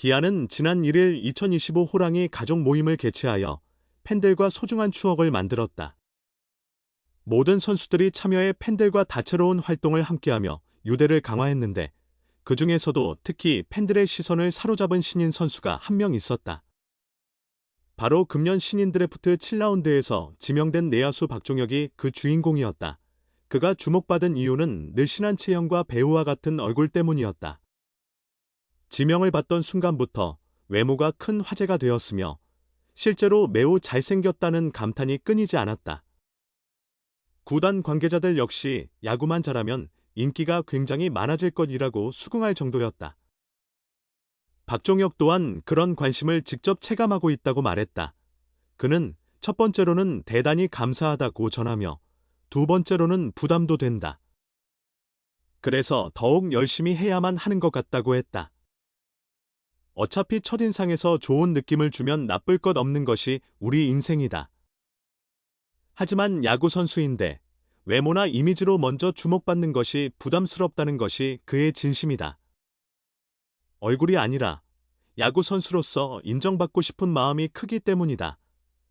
기아는 지난 1일 2025 호랑이 가족 모임을 개최하여 팬들과 소중한 추억을 만들었다. 모든 선수들이 참여해 팬들과 다채로운 활동을 함께하며 유대를 강화했는데 그 중에서도 특히 팬들의 시선을 사로잡은 신인 선수가 한 명 있었다. 바로 금년 신인 드래프트 7라운드에서 지명된 내야수 박종혁이 그 주인공이었다. 그가 주목받은 이유는 늘씬한 체형과 배우와 같은 얼굴 때문이었다. 지명을 받던 순간부터 외모가 큰 화제가 되었으며 실제로 매우 잘생겼다는 감탄이 끊이지 않았다. 구단 관계자들 역시 야구만 잘하면 인기가 굉장히 많아질 것이라고 수긍할 정도였다. 박종혁 또한 그런 관심을 직접 체감하고 있다고 말했다. 그는 첫 번째로는 대단히 감사하다고 전하며 두 번째로는 부담도 된다. 그래서 더욱 열심히 해야만 하는 것 같다고 했다. 어차피 첫인상에서 좋은 느낌을 주면 나쁠 것 없는 것이 우리 인생이다. 하지만 야구 선수인데 외모나 이미지로 먼저 주목받는 것이 부담스럽다는 것이 그의 진심이다. 얼굴이 아니라 야구 선수로서 인정받고 싶은 마음이 크기 때문이다.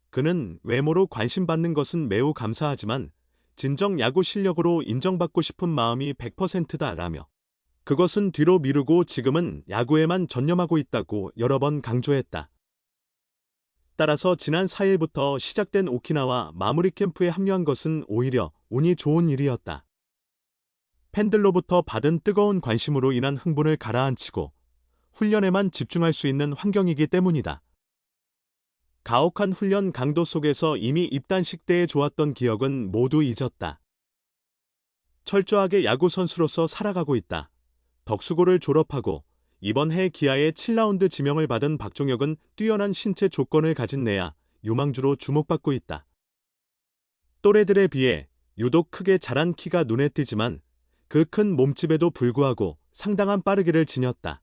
그는 외모로 관심받는 것은 매우 감사하지만 진정 야구 실력으로 인정받고 싶은 마음이 100%다라며 그것은 뒤로 미루고 지금은 야구에만 전념하고 있다고 여러 번 강조했다. 따라서 지난 4일부터 시작된 오키나와 마무리 캠프에 합류한 것은 오히려 운이 좋은 일이었다. 팬들로부터 받은 뜨거운 관심으로 인한 흥분을 가라앉히고 훈련에만 집중할 수 있는 환경이기 때문이다. 가혹한 훈련 강도 속에서 이미 입단식 때에 좋았던 기억은 모두 잊었다. 철저하게 야구 선수로서 살아가고 있다. 덕수고를 졸업하고 이번 해 기아의 7라운드 지명을 받은 박종혁은 뛰어난 신체 조건을 가진 내야 유망주로 주목받고 있다. 또래들에 비해 유독 크게 자란 키가 눈에 띄지만 그 큰 몸집에도 불구하고 상당한 빠르기를 지녔다.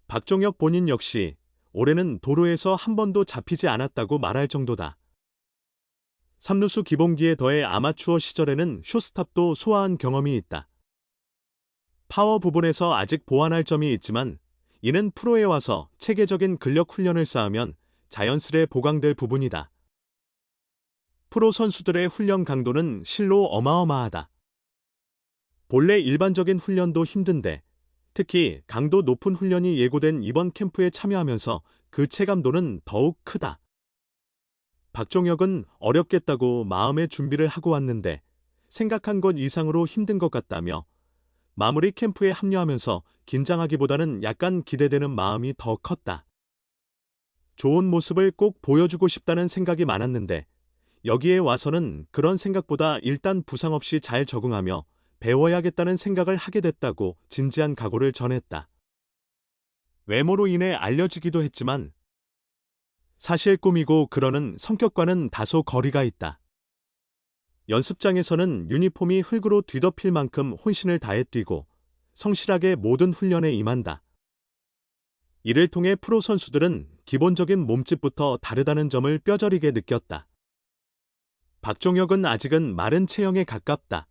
박종혁 본인 역시 올해는 도로에서 한 번도 잡히지 않았다고 말할 정도다. 3루수 기본기에 더해 아마추어 시절에는 쇼스탑도 소화한 경험이 있다. 파워 부분에서 아직 보완할 점이 있지만 이는 프로에 와서 체계적인 근력 훈련을 쌓으면 자연스레 보강될 부분이다. 프로 선수들의 훈련 강도는 실로 어마어마하다. 본래 일반적인 훈련도 힘든데 특히 강도 높은 훈련이 예고된 이번 캠프에 참여하면서 그 체감도는 더욱 크다. 박종혁은 어렵겠다고 마음의 준비를 하고 왔는데 생각한 것 이상으로 힘든 것 같다며 마무리 캠프에 합류하면서 긴장하기보다는 약간 기대되는 마음이 더 컸다. 좋은 모습을 꼭 보여주고 싶다는 생각이 많았는데 여기에 와서는 그런 생각보다 일단 부상 없이 잘 적응하며 배워야겠다는 생각을 하게 됐다고 진지한 각오를 전했다. 외모로 인해 알려지기도 했지만 사실 꾸미고 그러는 성격과는 다소 거리가 있다. 연습장에서는 유니폼이 흙으로 뒤덮일 만큼 혼신을 다해 뛰고 성실하게 모든 훈련에 임한다. 이를 통해 프로 선수들은 기본적인 몸집부터 다르다는 점을 뼈저리게 느꼈다. 박종혁은 아직은 마른 체형에 가깝다.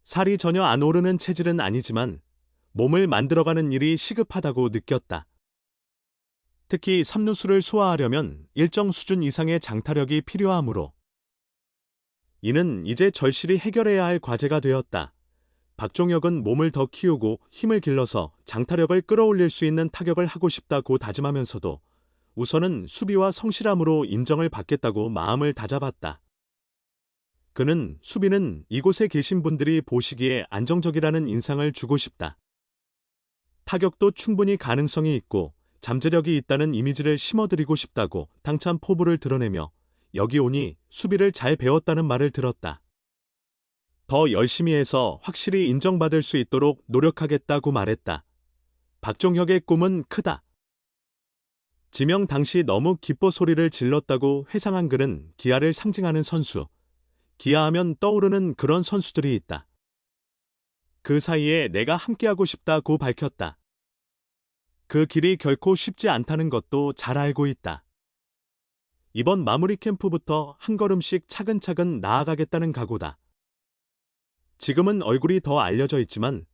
살이 전혀 안 오르는 체질은 아니지만 몸을 만들어가는 일이 시급하다고 느꼈다. 특히 3루수를 소화하려면 일정 수준 이상의 장타력이 필요하므로 이는 이제 절실히 해결해야 할 과제가 되었다. 박종혁은 몸을 더 키우고 힘을 길러서 장타력을 끌어올릴 수 있는 타격을 하고 싶다고 다짐하면서도 우선은 수비와 성실함으로 인정을 받겠다고 마음을 다잡았다. 그는 수비는 이곳에 계신 분들이 보시기에 안정적이라는 인상을 주고 싶다. 타격도 충분히 가능성이 있고 잠재력이 있다는 이미지를 심어드리고 싶다고 당찬 포부를 드러내며 여기 오니 수비를 잘 배웠다는 말을 들었다. 더 열심히 해서 확실히 인정받을 수 있도록 노력하겠다고 말했다. 박종혁의 꿈은 크다. 지명 당시 너무 기뻐 소리를 질렀다고 회상한 그는 기아를 상징하는 선수. 기아하면 떠오르는 그런 선수들이 있다. 그 사이에 내가 함께하고 싶다고 밝혔다. 그 길이 결코 쉽지 않다는 것도 잘 알고 있다. 이번 마무리 캠프부터 한 걸음씩 차근차근 나아가겠다는 각오다. 지금은 얼굴이 더 알려져 있지만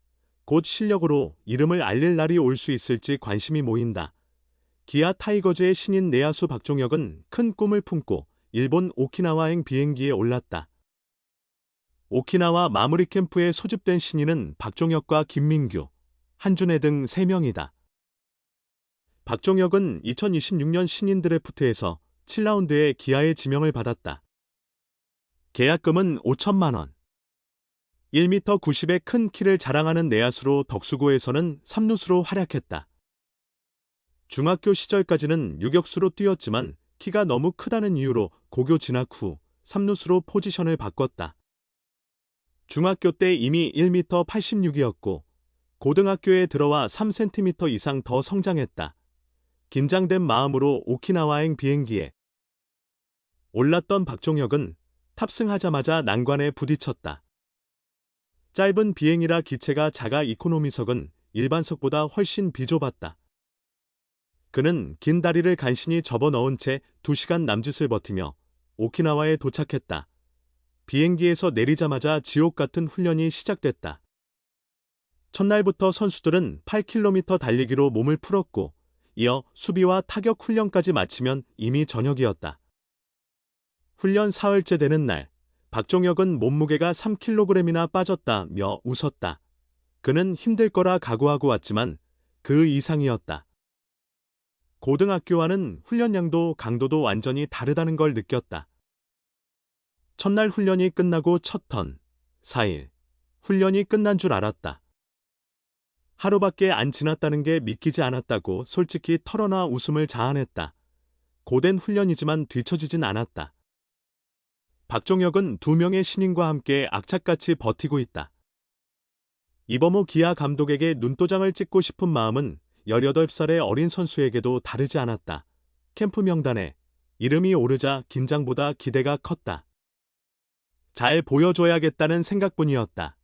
곧 실력으로 이름을 알릴 날이 올 수 있을지 관심이 모인다. 기아 타이거즈의 신인 내야수 박종혁은 큰 꿈을 품고 일본 오키나와행 비행기에 올랐다. 오키나와 마무리 캠프에 소집된 신인은 박종혁과 김민규, 한준혜 등 3명이다. 박종혁은 2026년 신인 드래프트에서 7라운드에 기아의 지명을 받았다. 계약금은 5천만 원. 1m 90의 큰 키를 자랑하는 내야수로 덕수고에서는 3루수로 활약했다. 중학교 시절까지는 유격수로 뛰었지만 키가 너무 크다는 이유로 고교 진학 후 3루수로 포지션을 바꿨다. 중학교 때 이미 1m 86이었고 고등학교에 들어와 3cm 이상 더 성장했다. 긴장된 마음으로 오키나와행 비행기에 올랐던 박종혁은 탑승하자마자 난관에 부딪혔다. 짧은 비행이라 기체가 작아 이코노미석은 일반석보다 훨씬 비좁았다. 그는 긴 다리를 간신히 접어넣은 채 2시간 남짓을 버티며 오키나와에 도착했다. 비행기에서 내리자마자 지옥 같은 훈련이 시작됐다. 첫날부터 선수들은 8km 달리기로 몸을 풀었고 이어 수비와 타격 훈련까지 마치면 이미 저녁이었다. 훈련 사흘째 되는 날, 박종혁은 몸무게가 3kg이나 빠졌다며 웃었다. 그는 힘들 거라 각오하고 왔지만 그 이상이었다. 고등학교와는 훈련량도 강도도 완전히 다르다는 걸 느꼈다. 첫날 훈련이 끝나고 첫 턴, 4일, 훈련이 끝난 줄 알았다. 하루밖에 안 지났다는 게 믿기지 않았다고 솔직히 털어놔 웃음을 자아냈다. 고된 훈련이지만 뒤처지진 않았다. 박종혁은 2명의 신인과 함께 악착같이 버티고 있다. 이범호 기아 감독에게 눈도장을 찍고 싶은 마음은 18살의 어린 선수에게도 다르지 않았다. 캠프 명단에 이름이 오르자 긴장보다 기대가 컸다. 잘 보여줘야겠다는 생각뿐이었다.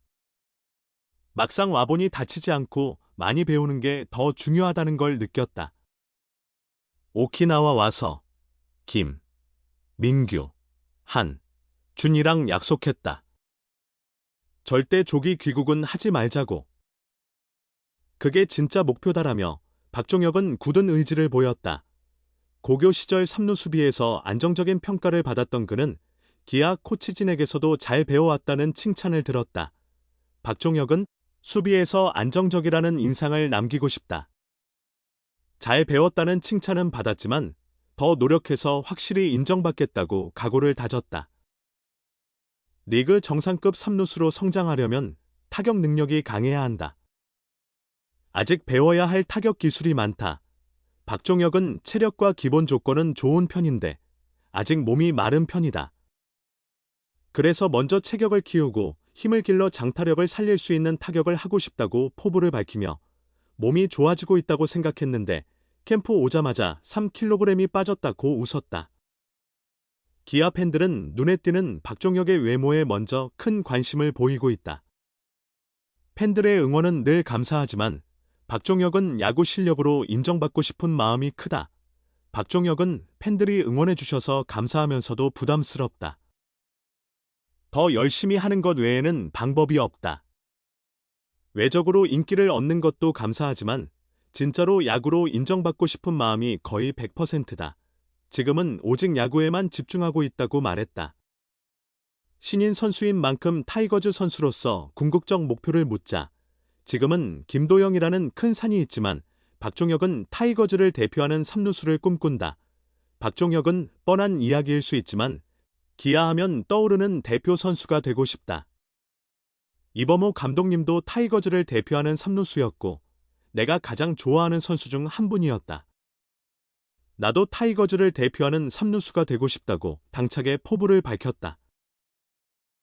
막상 와보니 다치지 않고 많이 배우는 게 더 중요하다는 걸 느꼈다. 오키나와 와서 김, 민규, 한, 준이랑 약속했다. 절대 조기 귀국은 하지 말자고. 그게 진짜 목표다라며 박종혁은 굳은 의지를 보였다. 고교 시절 3루 수비에서 안정적인 평가를 받았던 그는 기아 코치진에게서도 잘 배워왔다는 칭찬을 들었다. 박종혁은 수비에서 안정적이라는 인상을 남기고 싶다. 잘 배웠다는 칭찬은 받았지만 더 노력해서 확실히 인정받겠다고 각오를 다졌다. 리그 정상급 3루수로 성장하려면 타격 능력이 강해야 한다. 아직 배워야 할 타격 기술이 많다. 박종혁은 체력과 기본 조건은 좋은 편인데 아직 몸이 마른 편이다. 그래서 먼저 체격을 키우고 힘을 길러 장타력을 살릴 수 있는 타격을 하고 싶다고 포부를 밝히며 몸이 좋아지고 있다고 생각했는데 캠프 오자마자 3kg이 빠졌다고 웃었다. 기아 팬들은 눈에 띄는 박종혁의 외모에 먼저 큰 관심을 보이고 있다. 팬들의 응원은 늘 감사하지만 박종혁은 야구 실력으로 인정받고 싶은 마음이 크다. 박종혁은 팬들이 응원해 주셔서 감사하면서도 부담스럽다. 더 열심히 하는 것 외에는 방법이 없다. 외적으로 인기를 얻는 것도 감사하지만 진짜로 야구로 인정받고 싶은 마음이 거의 100%다. 지금은 오직 야구에만 집중하고 있다고 말했다. 신인 선수인 만큼 타이거즈 선수로서 궁극적 목표를 묻자 지금은 김도영이라는 큰 산이 있지만 박종혁은 타이거즈를 대표하는 3루수를 꿈꾼다. 박종혁은 뻔한 이야기일 수 있지만 기아하면 떠오르는 대표 선수가 되고 싶다. 이범호 감독님도 타이거즈를 대표하는 3루수였고 내가 가장 좋아하는 선수 중 한 분이었다. 나도 타이거즈를 대표하는 3루수가 되고 싶다고 당차게 포부를 밝혔다.